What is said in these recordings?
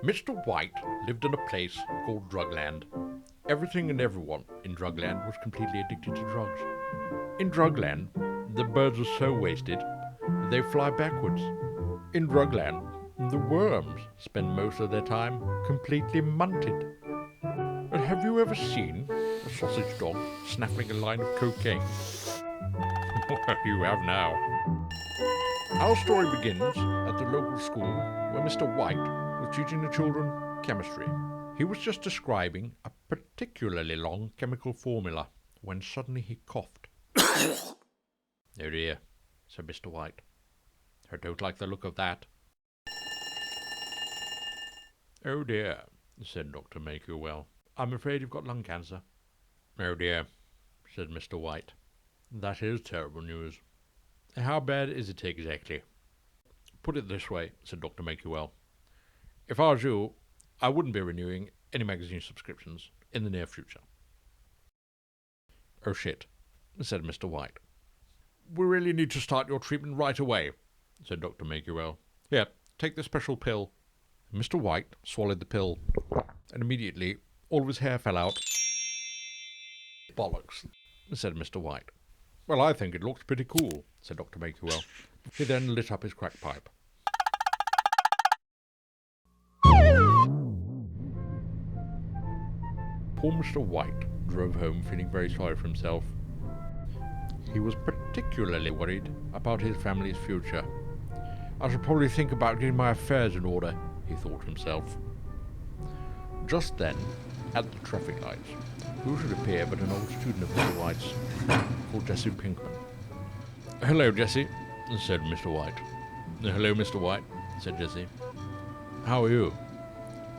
Mr. White lived in a place called Drugland. Everything and everyone in Drugland was completely addicted to drugs. In Drugland, the birds are so wasted they fly backwards. In Drugland, the worms spend most of their time completely munted. But have you ever seen a sausage dog snaffling a line of cocaine? Well, you have now. Our story begins at the local school where Mr. White was teaching the children chemistry. He was just describing a particularly long chemical formula when suddenly he coughed. Oh dear, said Mr. White. I don't like the look of that. Oh dear, said Dr. Make-You-Well. I'm afraid you've got lung cancer. Oh dear, said Mr. White. That is terrible news. How bad is it exactly? Put it this way, said Dr. Make-You-Well. If I was you, I wouldn't be renewing any magazine subscriptions in the near future. Oh shit, said Mr. White. We really need to start your treatment right away, said Dr. Make-You-Well. Here, take the special pill. Mr. White swallowed the pill, and immediately all of his hair fell out. Bollocks, said Mr. White. Well, I think it looks pretty cool, said Dr. Make-You-Well. He then lit up his crack pipe. Poor Mr. White drove home feeling very sorry for himself. He was particularly worried about his family's future. I should probably think about getting my affairs in order, he thought to himself. Just then, at the traffic lights, who should appear but an old student of Mr. White's called Jesse Pinkman. Hello, Jesse, said Mr. White. Hello, Mr. White, said Jesse. How are you?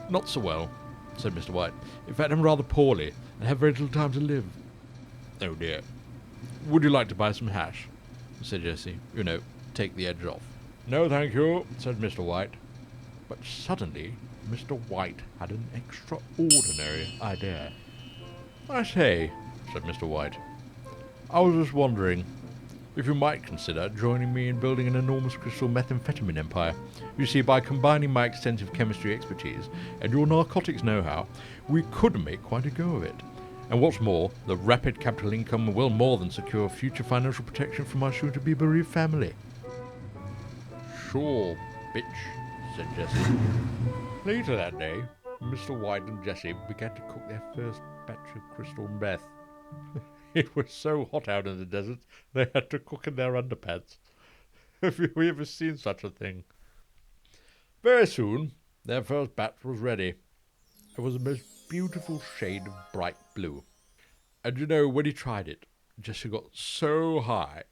Not so well, said Mr. White. In fact, I'm rather poorly and have very little time to live. Oh dear. Would you like to buy some hash? Said Jesse. You know, take the edge off. No, thank you, said Mr. White. But suddenly, Mr. White had an extraordinary idea. I say, said Mr. White, I was just wondering if you might consider joining me in building an enormous crystal methamphetamine empire. You see, by combining my extensive chemistry expertise and your narcotics know-how, we could make quite a go of it. And what's more, the rapid capital income will more than secure future financial protection for my soon-to-be bereaved family. Sure, bitch, said Jesse. Later that day, Mr. White and Jesse began to cook their first batch of crystal meth. It was so hot out in the desert, they had to cook in their underpants. Have you ever seen such a thing? Very soon, their first batch was ready. It was the most beautiful shade of bright blue. And you know, when he tried it, Jesse got so high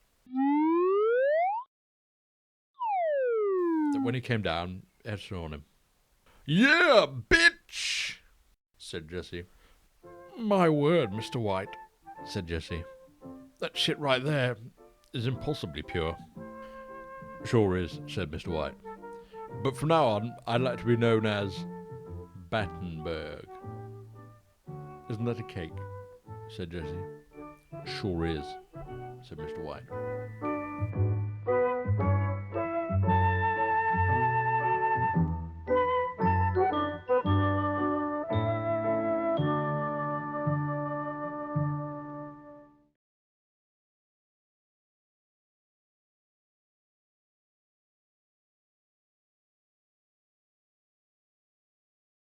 that when he came down, it had snow on him. Yeah, bitch, said Jesse. My word, Mr. White, said Jesse. That shit right there is impossibly pure. Sure is, said Mr. White. But from now on, I'd like to be known as Battenberg. Isn't that a cake? Said Jesse. Sure is, said Mr. White.